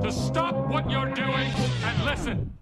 to stop what you're doing and listen.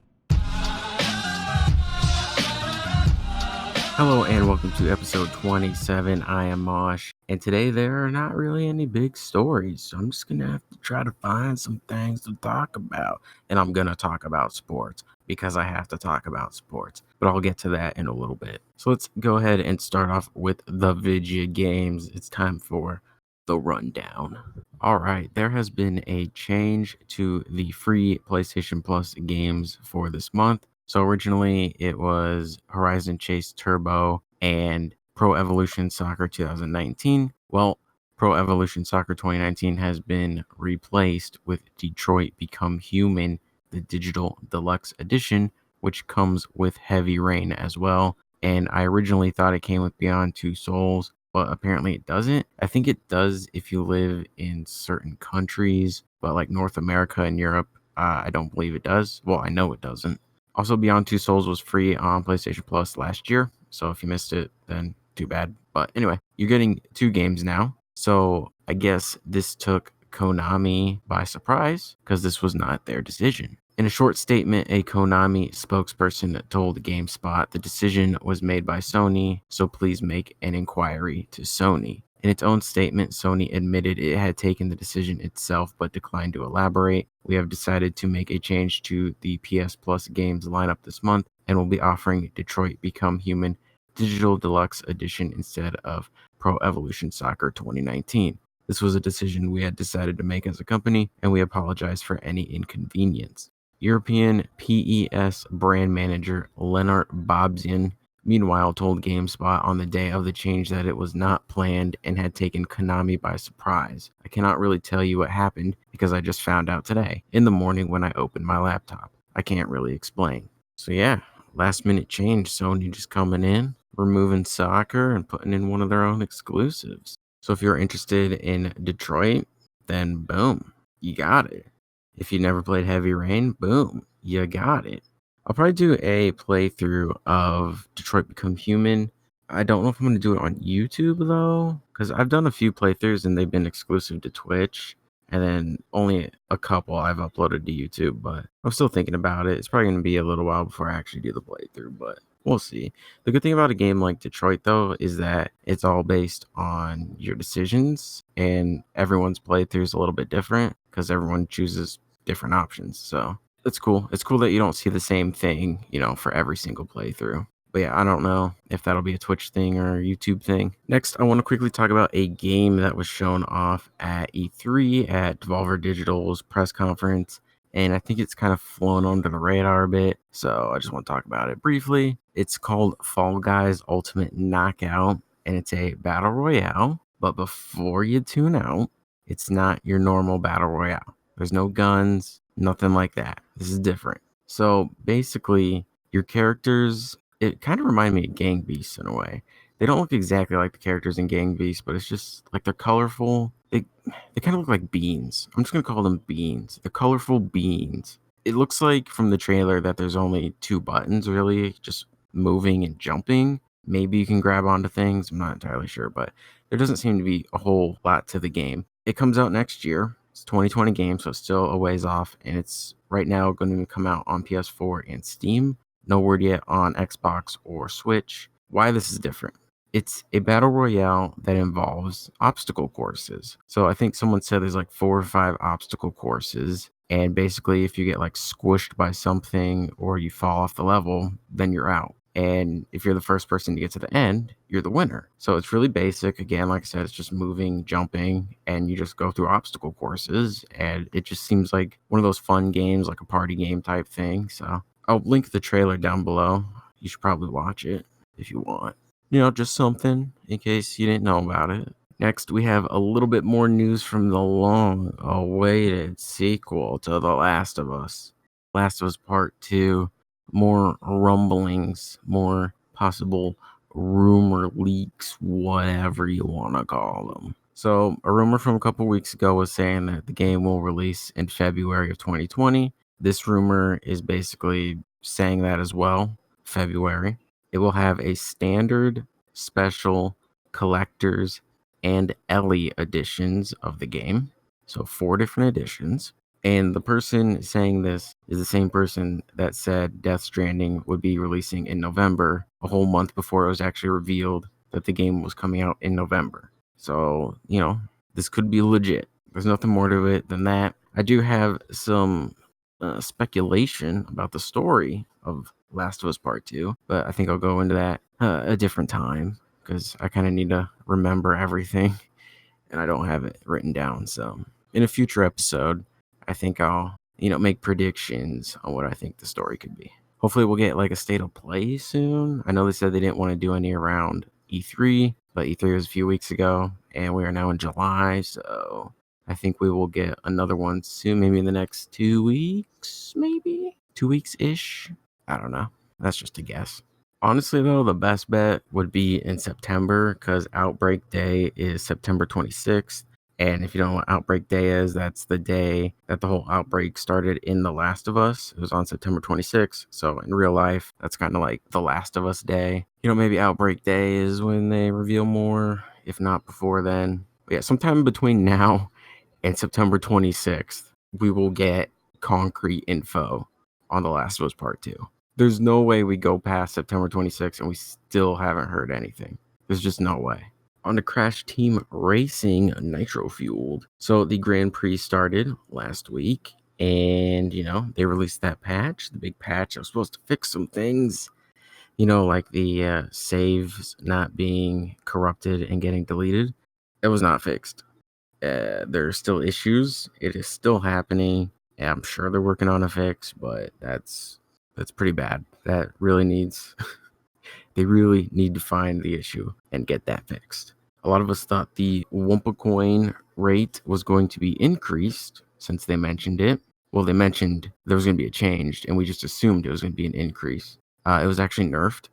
Hello and welcome to episode 27. I am Mosh, and today there are not really any big stories, so I'm just gonna have to try to find some things to talk about, and I'm gonna talk about sports because I have to talk about sports, but I'll get to that in a little bit. So let's go ahead and start off with the video games. It's time for the rundown. All right, there has been a change to the free PlayStation Plus games for this month. So originally it was Horizon Chase Turbo and Pro Evolution Soccer 2019. Well, Pro Evolution Soccer 2019 has been replaced with Detroit Become Human, the digital deluxe edition, which comes with Heavy Rain as well. And I originally thought it came with Beyond Two Souls, but apparently it doesn't. I think it does if you live in certain countries, but like North America and Europe, I don't believe it does. Well, I know it doesn't. Also, Beyond Two Souls was free on PlayStation Plus last year, so if you missed it, then too bad. But anyway, you're getting 2 games now, so I guess this took Konami by surprise, because this was not their decision. In a short statement, a Konami spokesperson told GameSpot the decision was made by Sony, so please make an inquiry to Sony. In its own statement, Sony admitted it had taken the decision itself but declined to elaborate. We have decided to make a change to the PS Plus games lineup this month and will be offering Detroit Become Human Digital Deluxe Edition instead of Pro Evolution Soccer 2019. This was a decision we had decided to make as a company, and we apologize for any inconvenience. European PES brand manager Lennart Bobzian meanwhile told GameSpot on the day of the change that it was not planned and had taken Konami by surprise. I cannot really tell you what happened because I just found out today, in the morning when I opened my laptop. I can't really explain. So yeah, last minute change, Sony just coming in, removing soccer and putting in one of their own exclusives. So if you're interested in Detroit, then boom, you got it. If you never played Heavy Rain, boom, you got it. I'll probably do a playthrough of Detroit Become Human. I don't know if I'm going to do it on YouTube, though, because I've done a few playthroughs and they've been exclusive to Twitch, and then only a couple I've uploaded to YouTube, but I'm still thinking about it. It's probably going to be a little while before I actually do the playthrough, but we'll see. The good thing about a game like Detroit, though, is that it's all based on your decisions, and everyone's playthrough is a little bit different because everyone chooses different options, so it's cool. It's cool that you don't see the same thing, for every single playthrough. But yeah, I don't know if that'll be a Twitch thing or a YouTube thing. Next, I want to quickly talk about a game that was shown off at E3 at Devolver Digital's press conference. And I think it's kind of flown under the radar a bit, so I just want to talk about it briefly. It's called Fall Guys Ultimate Knockout, and it's a battle royale. But before you tune out, it's not your normal battle royale. There's no guns, nothing like that. This is different. So basically, your characters, it kind of remind me of Gang Beasts in a way. They don't look exactly like the characters in Gang Beasts, but it's just like they're colorful. They kind of look like beans. I'm just going to call them beans. The colorful beans. It looks like from the trailer that there's only 2 buttons, really, just moving and jumping. Maybe you can grab onto things. I'm not entirely sure, but there doesn't seem to be a whole lot to the game. It comes out next year. It's a 2020 game, so it's still a ways off, and it's right now going to come out on PS4 and Steam. No word yet on Xbox or Switch. Why this is different. It's a battle royale that involves obstacle courses. So I think someone said there's like 4 or 5 obstacle courses, and basically if you get like squished by something or you fall off the level, then you're out. And if you're the first person to get to the end, you're the winner. So it's really basic. Again, like I said, it's just moving, jumping, and you just go through obstacle courses. And it just seems like one of those fun games, like a party game type thing. So I'll link the trailer down below. You should probably watch it if you want. Just something in case you didn't know about it. Next, we have a little bit more news from the long-awaited sequel to The Last of Us. Last of Us Part 2. More rumblings, more possible rumor leaks, whatever you want to call them. So a rumor from a couple weeks ago was saying that the game will release in February of 2020. This rumor is basically saying that as well, February. It will have a standard, special, collectors, and Ellie editions of the game. So 4 different editions. And the person saying this is the same person that said Death Stranding would be releasing in November, a whole month before it was actually revealed that the game was coming out in November. So, this could be legit. There's nothing more to it than that. I do have some speculation about the story of Last of Us Part 2, but I think I'll go into that a different time because I kind of need to remember everything and I don't have it written down. So in a future episode, I think I'll, make predictions on what I think the story could be. Hopefully we'll get like a state of play soon. I know they said they didn't want to do any around E3, but E3 was a few weeks ago and we are now in July. So I think we will get another one soon, maybe in the next 2 weeks, maybe 2 weeks-ish. I don't know. That's just a guess. Honestly, though, the best bet would be in September because Outbreak Day is September 26th. And if you don't know what Outbreak Day is, that's the day that the whole outbreak started in The Last of Us. It was on September 26th. So in real life, that's kind of like The Last of Us Day. Maybe Outbreak Day is when they reveal more, if not before then. But yeah, sometime between now and September 26th, we will get concrete info on The Last of Us Part 2. There's no way we go past September 26th and we still haven't heard anything. There's just no way. On to Crash Team Racing Nitro-Fueled. So the Grand Prix started last week and, they released that patch, the big patch that was supposed to fix some things, like the saves not being corrupted and getting deleted. It was not fixed. There are still issues. It is still happening. Yeah, I'm sure they're working on a fix, but that's pretty bad. That really needs they really need to find the issue and get that fixed. A lot of us thought the Wumpa coin rate was going to be increased since they mentioned it. Well, they mentioned there was going to be a change, and we just assumed it was going to be an increase. It was actually nerfed,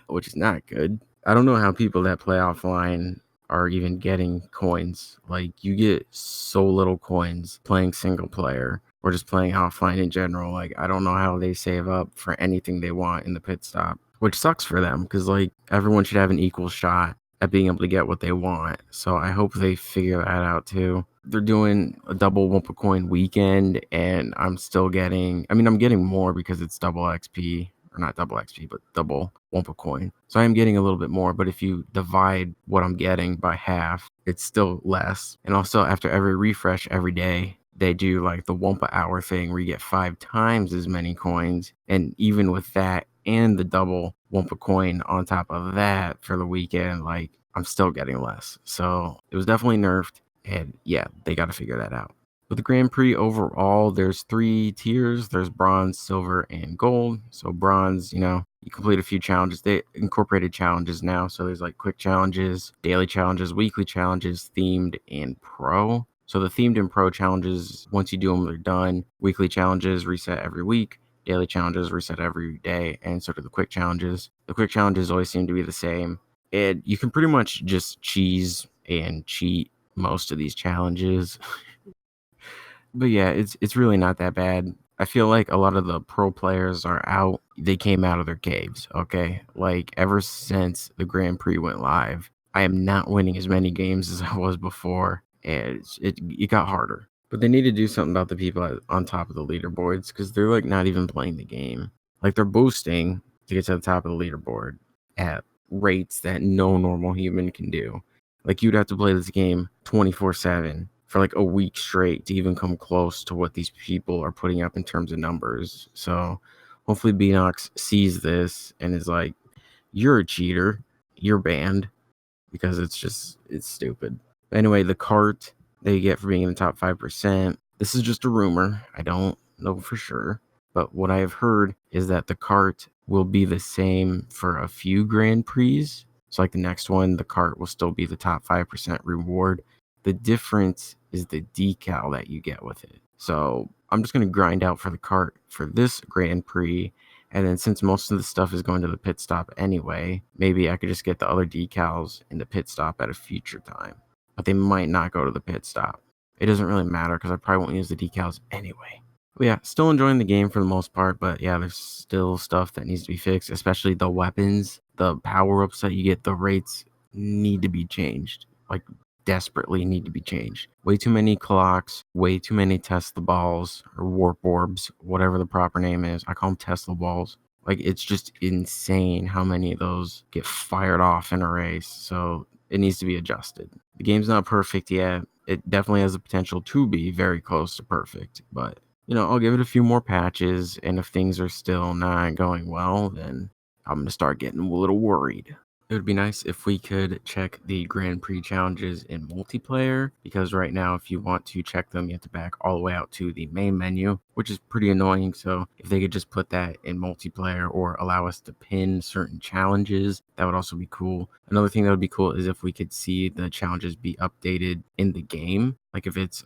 which is not good. I don't know how people that play offline are even getting coins. Like, you get so little coins playing single player or just playing offline in general. Like, I don't know how they save up for anything they want in the pit stop, which sucks for them because, like, everyone should have an equal shot at being able to get what they want. So I hope they figure that out too. They're doing a double Wumpa coin weekend and I'm getting more because it's double XP. Or not double XP, but double Wumpa coin. So I am getting a little bit more, but if you divide what I'm getting by half, it's still less. And also after every refresh every day, they do like the Wumpa hour thing where you get 5 times as many coins. And even with that and the double Wumpa coin on top of that for the weekend, like I'm still getting less. So it was definitely nerfed. And yeah, they got to figure that out. With the Grand Prix overall, there's 3 tiers. There's bronze, silver, and gold. So bronze, you complete a few challenges. They incorporated challenges now. So there's like quick challenges, daily challenges, weekly challenges, themed, and pro. So the themed and pro challenges, once you do them, they're done. Weekly challenges reset every week. Daily challenges reset every day. And so do the quick challenges. The quick challenges always seem to be the same. And you can pretty much just cheese and cheat most of these challenges. But yeah, it's really not that bad. I feel like a lot of the pro players are out. They came out of their caves, okay? Like, ever since the Grand Prix went live, I am not winning as many games as I was before, and it got harder. But they need to do something about the people on top of the leaderboards, because they're, like, not even playing the game. Like, they're boosting to get to the top of the leaderboard at rates that no normal human can do. Like, you'd have to play this game 24/7 for like a week straight to even come close to what these people are putting up in terms of numbers. So hopefully Beanox sees this and is like, you're a cheater, you're banned, because it's stupid. Anyway, the cart they get for being in the top 5%, this is just a rumor. I don't know for sure. But what I have heard is that the cart will be the same for a few Grand Prix. So like the next one, the cart will still be the top 5% reward. The difference is the decal that you get with it. So I'm just going to grind out for the cart for this Grand Prix. And then since most of the stuff is going to the pit stop anyway, maybe I could just get the other decals in the pit stop at a future time. But they might not go to the pit stop. It doesn't really matter because I probably won't use the decals anyway. But yeah, still enjoying the game for the most part. But yeah, there's still stuff that needs to be fixed, especially the weapons, the power-ups that you get, the rates need to be changed. Like, desperately need to be changed. Way too many clocks, way too many Tesla balls or warp orbs, whatever the proper name is. I call them Tesla balls. Like, it's just insane how many of those get fired off in a race. So it needs to be adjusted. The game's not perfect yet. It definitely has the potential to be very close to perfect, but I'll give it a few more patches, and if things are still not going well, then I'm going to start getting a little worried. It would be nice if we could check the Grand Prix challenges in multiplayer, because right now, if you want to check them, you have to back all the way out to the main menu, which is pretty annoying. So if they could just put that in multiplayer or allow us to pin certain challenges, that would also be cool. Another thing that would be cool is if we could see the challenges be updated in the game. Like if it's,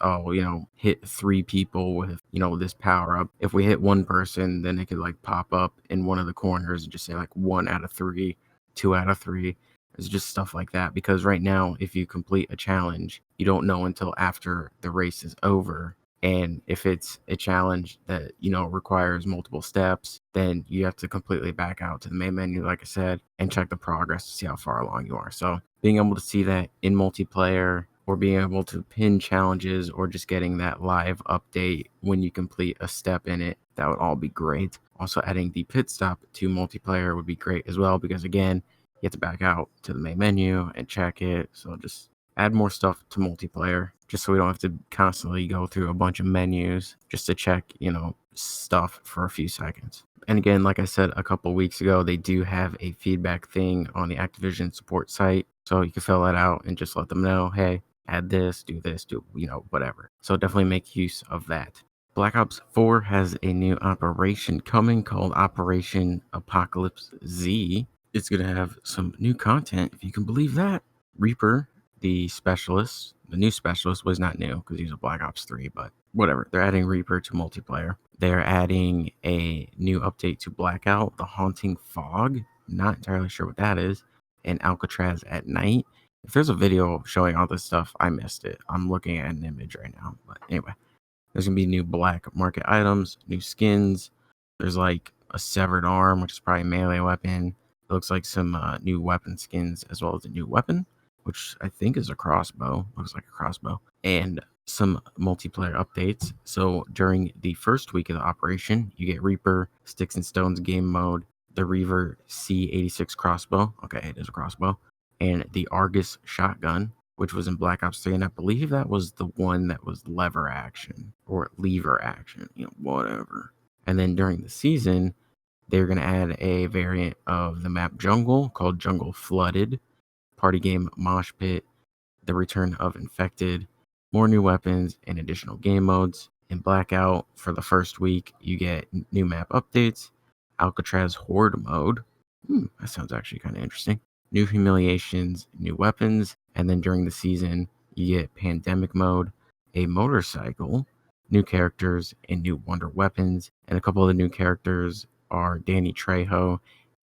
hit 3 people with, this power up. If we hit one person, then it could like pop up in one of the corners and just say like 1 out of 3. 2 out of 3. It's just stuff like that, because right now, if you complete a challenge, you don't know until after the race is over. And if it's a challenge that, requires multiple steps, then you have to completely back out to the main menu, like I said, and check the progress to see how far along you are. So being able to see that in multiplayer, or being able to pin challenges, or just getting that live update when you complete a step in it, that would all be great. Also, adding the pit stop to multiplayer would be great as well, because again, you have to back out to the main menu and check it. So just add more stuff to multiplayer, just so we don't have to constantly go through a bunch of menus just to check, stuff for a few seconds. And again, like I said a couple weeks ago, they do have a feedback thing on the Activision support site. So you can fill that out and just let them know, hey, add this, do whatever. So definitely make use of that. Black Ops 4 has a new operation coming called Operation Apocalypse Z. It's going to have some new content, if you can believe that. Reaper, the new specialist, was not new because he's a Black Ops 3, but whatever. They're adding Reaper to multiplayer. They're adding a new update to Blackout, the Haunting Fog. Not entirely sure what that is. And Alcatraz at night. If there's a video showing all this stuff, I missed it. I'm looking at an image right now. But anyway. There's going to be new black market items, new skins. There's like a severed arm, which is probably a melee weapon. It looks like some new weapon skins, as well as a new weapon, which I think is a crossbow. Looks like a crossbow. And some multiplayer updates. So during the first week of the operation, you get Reaper, Sticks and Stones game mode, the Reaver C86 crossbow. Okay, it is a crossbow. And the Argus shotgun, which was in Black Ops 3, and I believe that was the one that was lever action, or lever action, whatever. And then during the season, they're going to add a variant of the map Jungle called Jungle Flooded, party game Mosh Pit, the return of Infected, more new weapons, and additional game modes. In Blackout, for the first week, you get new map updates, Alcatraz Horde mode. That sounds actually kind of interesting. New humiliations, new weapons, and then during the season, you get Pandemic mode, a motorcycle, new characters, and new wonder weapons. And a couple of the new characters are Danny Trejo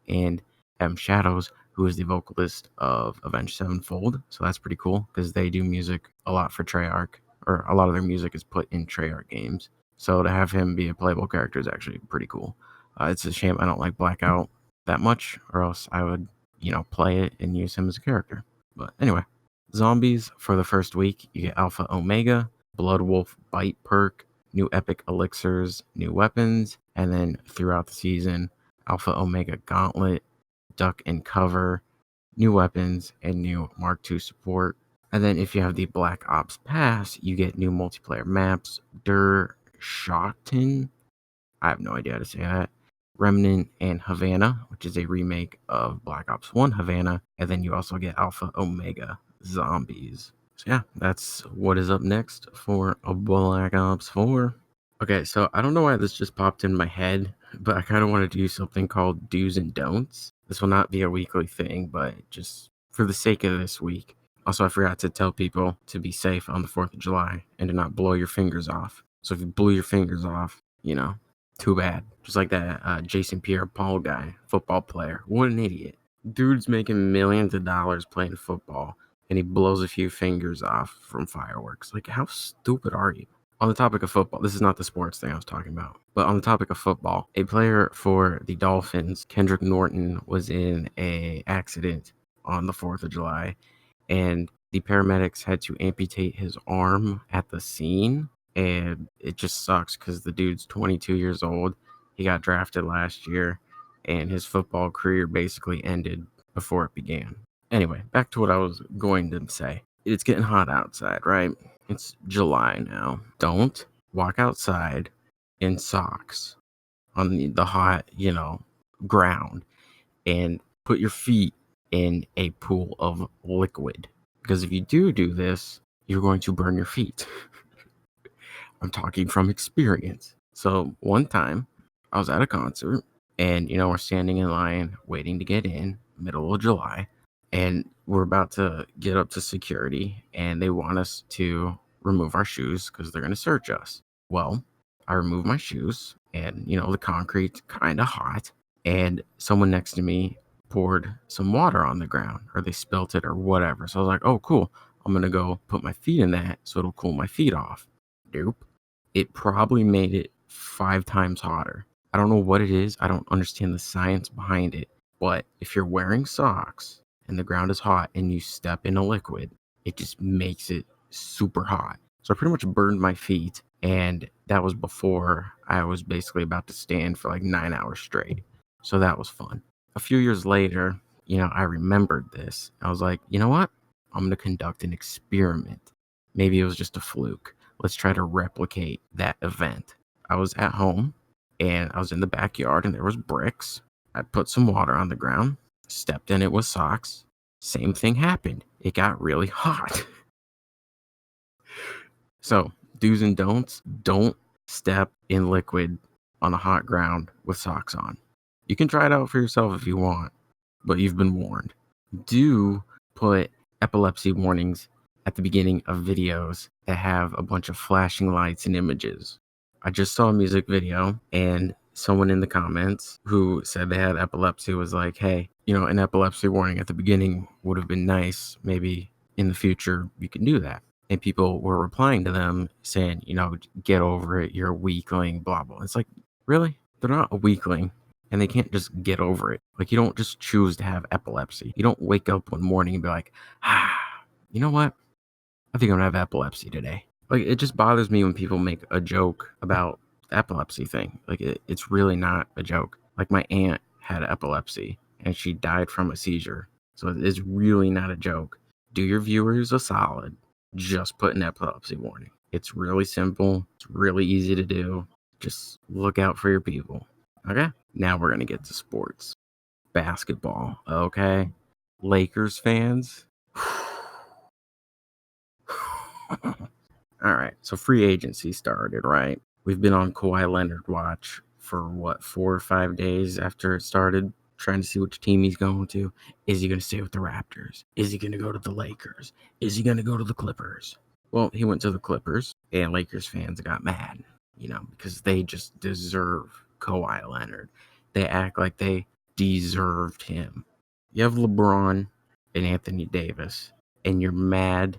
and M. Shadows, who is the vocalist of Avenged Sevenfold. So that's pretty cool, because they do music a lot for Treyarch, or a lot of their music is put in Treyarch games. So to have him be a playable character is actually pretty cool. It's a shame I don't like Blackout that much, or else I would play it and use him as a character. But anyway, zombies for the first week, you get Alpha Omega, Blood Wolf Bite perk, new epic elixirs, new weapons, and then throughout the season, Alpha Omega Gauntlet, Duck and Cover, new weapons, and new Mark II support. And then if you have the Black Ops Pass, you get new multiplayer maps, Der Schotten, I have no idea how to say that, Remnant, and Havana, which is a remake of Black Ops 1 Havana, and then you also get Alpha Omega Zombies. So yeah, that's what is up next for Black Ops 4. Okay, so I don't know why this just popped in my head, but I kind of want to do something called Do's and Don'ts. This will not be a weekly thing, but just for the sake of this week. Also, I forgot to tell people to be safe on the 4th of July and to not blow your fingers off. So if you blew your fingers off, too bad. Just like that Jason Pierre-Paul guy, football player. What an idiot. Dude's making millions of dollars playing football, and he blows a few fingers off from fireworks. Like, how stupid are you? On the topic of football, this is not the sports thing I was talking about, but on the topic of football, a player for the Dolphins, Kendrick Norton, was in a accident on the 4th of July, and The paramedics had to amputate his arm at the scene, and it just sucks because the dude's 22 years old. He got drafted last year, and his football career basically ended before it began. Anyway, back to what I was going to say. It's getting hot outside, right? It's July now. Don't walk outside in socks on the hot, ground, and put your feet in a pool of liquid. Because if you do this, you're going to burn your feet. I'm talking from experience. So one time I was at a concert and, we're standing in line waiting to get in, middle of July, and we're about to get up to security and they want us to remove our shoes because they're going to search us. Well, I removed my shoes and, the concrete's kind of hot, and someone next to me poured some water on the ground, or they spilt it or whatever. So I was like, oh, cool. I'm going to go put my feet in that so it'll cool my feet off. Nope. It probably made it 5 times hotter. I don't know what it is. I don't understand the science behind it. But if you're wearing socks and the ground is hot and you step in a liquid, it just makes it super hot. So I pretty much burned my feet, and that was before I was basically about to stand for like 9 hours straight. So that was fun. A few years later, I remembered this. I was like, you know what? I'm going to conduct an experiment. Maybe it was just a fluke. Let's try to replicate that event. I was at home and I was in the backyard and there was bricks. I put some water on the ground, stepped in it with socks. Same thing happened. It got really hot. So, do's and don'ts. Don't step in liquid on a hot ground with socks on. You can try it out for yourself if you want, but you've been warned. Do put epilepsy warnings at the beginning of videos that have a bunch of flashing lights and images. I just saw a music video and someone in the comments who said they had epilepsy was like, hey, an epilepsy warning at the beginning would have been nice. Maybe in the future you can do that. And people were replying to them saying, get over it. You're a weakling, blah, blah. It's like, really? They're not a weakling. And they can't just get over it. Like, you don't just choose to have epilepsy. You don't wake up one morning and be like, you know what? I think I'm going to have epilepsy today. Like, it just bothers me when people make a joke about the epilepsy thing. Like, it's really not a joke. Like, my aunt had epilepsy and she died from a seizure. So it's really not a joke. Do your viewers a solid. Just put an epilepsy warning. It's really simple. It's really easy to do. Just look out for your people. Okay? Now we're going to get to sports. Basketball. Okay? Lakers fans. All right. So free agency started, right? We've been on Kawhi Leonard watch for 4 or 5 days after it started, trying to see which team he's going to. Is he going to stay with the Raptors? Is he going to go to the Lakers? Is he going to go to the Clippers? Well, he went to the Clippers, and Lakers fans got mad, because they just deserve Kawhi Leonard. They act like they deserved him. You have LeBron and Anthony Davis, and you're mad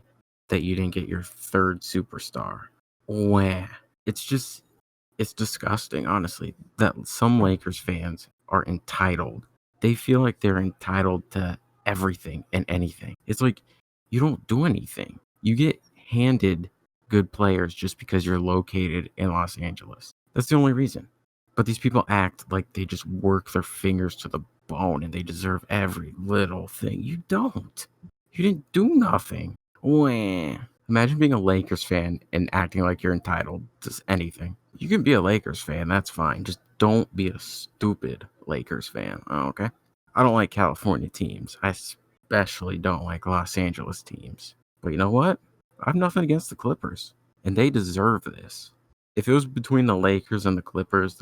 that you didn't get your third superstar. Wah. It's disgusting, honestly, that some Lakers fans are entitled. They feel like they're entitled to everything and anything. It's like, you don't do anything. You get handed good players just because you're located in Los Angeles. That's the only reason. But these people act like they just work their fingers to the bone and they deserve every little thing. You don't. You didn't do nothing. Wah. Imagine being a Lakers fan and acting like you're entitled to anything. You can be a Lakers fan, that's fine. Just don't be a stupid Lakers fan, okay? I don't like California teams. I especially don't like Los Angeles teams. But you know what? I have nothing against the Clippers, and they deserve this. If it was between the Lakers and the Clippers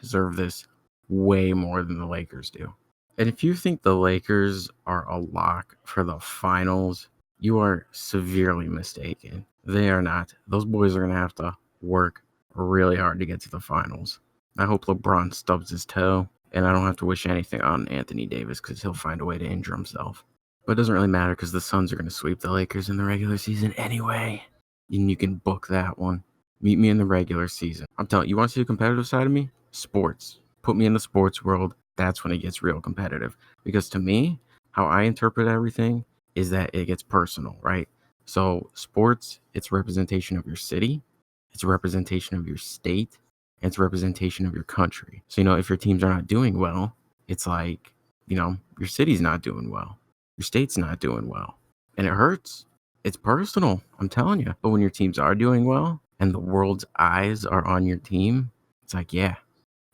deserve this way more than the Lakers do. And if you think the Lakers are a lock for the finals, you are severely mistaken. They are not. Those boys are going to have to work really hard to get to the finals. I hope LeBron stubs his toe, and I don't have to wish anything on Anthony Davis because he'll find a way to injure himself. But it doesn't really matter because the Suns are going to sweep the Lakers in the regular season anyway. And you can book that one. Meet me in the regular season. I'm telling you, want to see the competitive side of me? Sports. Put me in the sports world. That's when it gets real competitive. Because to me, how I interpret everything is that it gets personal, right? So sports, it's representation of your city, it's a representation of your state, and it's a representation of your country. So, if your teams are not doing well, it's like, your city's not doing well, your state's not doing well, and it hurts. It's personal, I'm telling you. But when your teams are doing well and the world's eyes are on your team, it's like, yeah,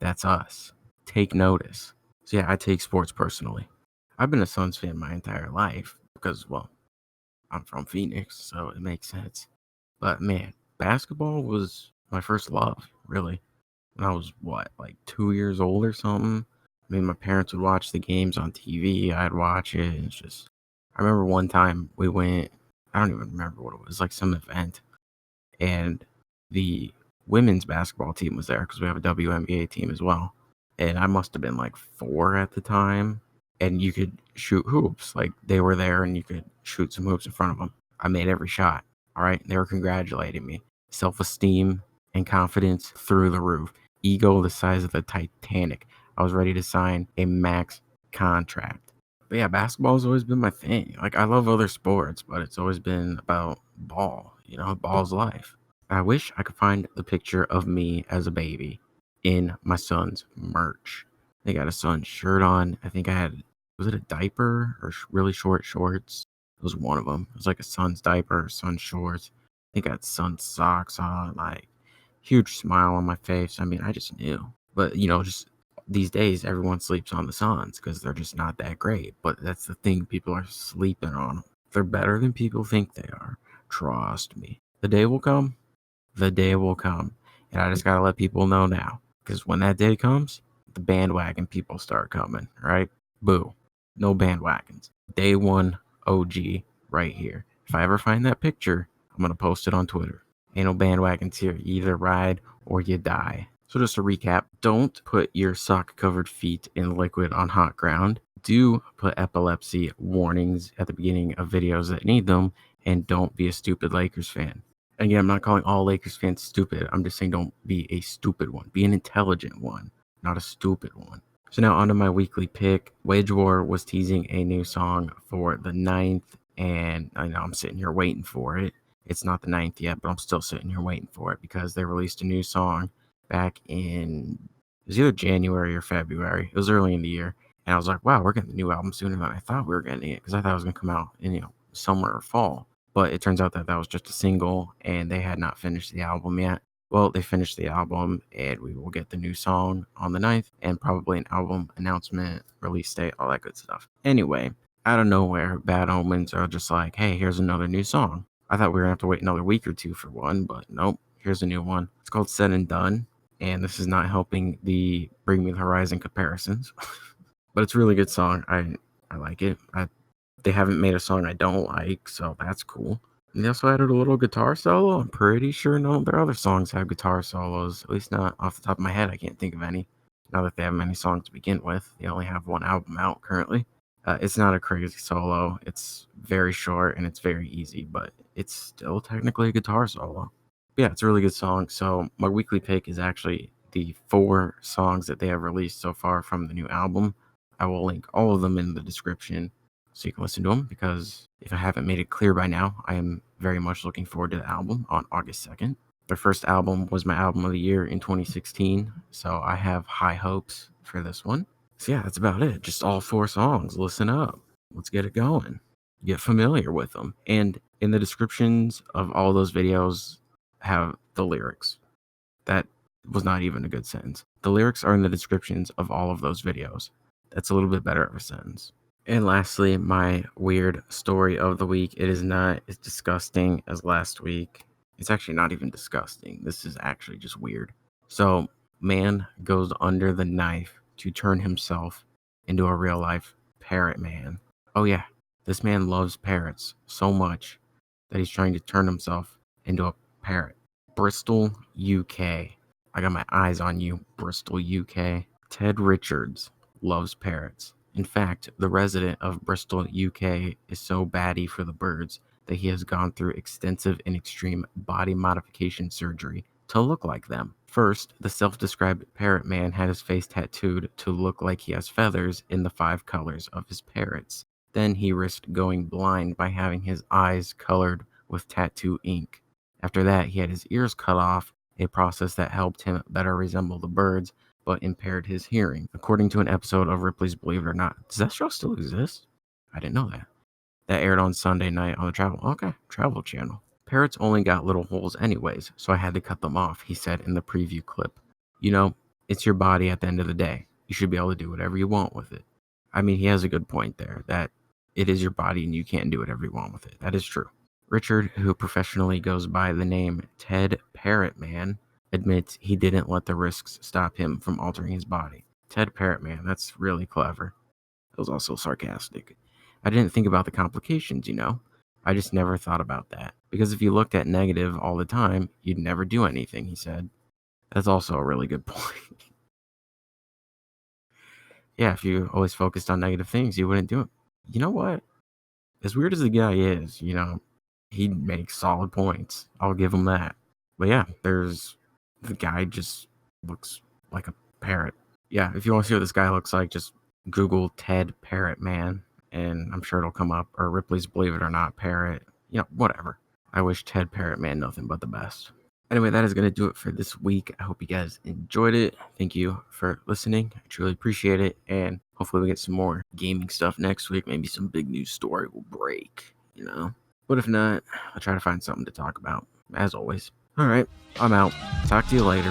that's us. Take notice. So, yeah, I take sports personally. I've been a Suns fan my entire life because, well, I'm from Phoenix, so it makes sense. But man, basketball was my first love, really. When I was, like 2 years old or something. I mean, my parents would watch the games on TV. I'd watch it. And it's just, I remember one time we went, I don't even remember what it was, like some event. And the women's basketball team was there because we have a WNBA team as well. And I must have been like 4 at the time. And you could shoot hoops. Like they were there and you could shoot some hoops in front of them. I made every shot. All right. They were congratulating me. Self esteem and confidence through the roof. Ego the size of the Titanic. I was ready to sign a max contract. But yeah, basketball's always been my thing. Like I love other sports, but it's always been about ball. Ball's life. I wish I could find the picture of me as a baby in my son's merch. They got a Suns shirt on. I think I had, was it a diaper or really short shorts? It was one of them. It was like a Suns diaper, Suns shorts. I think I had Suns socks on. Like huge smile on my face. I mean, I just knew. But just these days, everyone sleeps on the Suns because they're just not that great. But that's the thing, people are sleeping on them. They're better than people think they are. Trust me. The day will come. The day will come. And I just got to let people know now. Because when that day comes, the bandwagon people start coming, right? Boo. No bandwagons. Day one OG right here. If I ever find that picture, I'm going to post it on Twitter. Ain't no bandwagons here. You either ride or you die. So just to recap, don't put your sock-covered feet in liquid on hot ground. Do put epilepsy warnings at the beginning of videos that need them. And don't be a stupid Lakers fan. Again, I'm not calling all Lakers fans stupid. I'm just saying don't be a stupid one. Be an intelligent one, not a stupid one. So now onto my weekly pick. Wage War was teasing a new song for the 9th, and I know I'm sitting here waiting for it. It's not the 9th yet, but I'm still sitting here waiting for it because they released a new song back in, it was either January or February. It was early in the year. And I was like, wow, we're getting the new album sooner than I thought we were getting it because I thought it was going to come out in, summer or fall. But it turns out that was just a single and they had not finished the album yet. Well, they finished the album and we will get the new song on the 9th and probably an album announcement, release date, all that good stuff. Anyway, out of nowhere, Bad Omens are just like, hey, here's another new song. I thought we were going to have to wait another week or two for one, but nope, here's a new one. It's called Said and Done, and this is not helping the Bring Me the Horizon comparisons. But it's a really good song. I like it. They haven't made a song I don't like, so that's cool. And they also added a little guitar solo. I'm pretty sure none of their other songs have guitar solos, at least not off the top of my head. I can't think of any. Not that they have many songs to begin with. They only have one album out currently. It's not a crazy solo. It's very short and it's very easy, but it's still technically a guitar solo. But yeah, it's a really good song. So my weekly pick is actually the 4 songs that they have released so far from the new album. I will link all of them in the description so you can listen to them, because if I haven't made it clear by now, I am very much looking forward to the album on August 2nd. Their first album was my album of the year in 2016, so I have high hopes for this one. So yeah, that's about it. Just all 4 songs. Listen up. Let's get it going. Get familiar with them. And in the descriptions of all those videos have the lyrics. That was not even a good sentence. The lyrics are in the descriptions of all of those videos. That's a little bit better of a sentence. And lastly, my weird story of the week. It is not as disgusting as last week. It's actually not even disgusting. This is actually just weird. So, man goes under the knife to turn himself into a real life parrot man. Oh yeah, this man loves parrots so much that he's trying to turn himself into a parrot. Bristol, UK. I got my eyes on you, Bristol, UK. Ted Richards loves parrots. In fact, the resident of Bristol, UK is so batty for the birds that he has gone through extensive and extreme body modification surgery to look like them. First, the self-described parrot man had his face tattooed to look like he has feathers in the 5 colors of his parrots. Then he risked going blind by having his eyes colored with tattoo ink. After that, he had his ears cut off, a process that helped him better resemble the birds, but impaired his hearing. According to an episode of Ripley's Believe It or Not. Does that show still exist? I didn't know that. That aired on Sunday night on the Travel Channel. Parrots only got little holes anyways, so I had to cut them off, he said in the preview clip. You know, it's your body at the end of the day. You should be able to do whatever you want with it. I mean, he has a good point there, that it is your body and you can't do whatever you want with it. That is true. Richard, who professionally goes by the name Ted Parrotman, admits he didn't let the risks stop him from altering his body. Ted Parrotman, that's really clever. It was also sarcastic. I didn't think about the complications, you know. I just never thought about that. Because if you looked at negative all the time, you'd never do anything, he said. That's also a really good point. Yeah, if you always focused on negative things, you wouldn't do it. You know what? As weird as the guy is, you know, he makes solid points. I'll give him that. But yeah, the guy just looks like a parrot. Yeah, if you want to see what this guy looks like, just Google Ted Parrotman, and I'm sure it'll come up, or Ripley's Believe It or Not Parrot. You know, whatever. I wish Ted Parrotman nothing but the best. Anyway, that is going to do it for this week. I hope you guys enjoyed it. Thank you for listening. I truly appreciate it. And hopefully we get some more gaming stuff next week. Maybe some big news story will break, you know. But if not, I'll try to find something to talk about, as always. All right, I'm out. Talk to you later.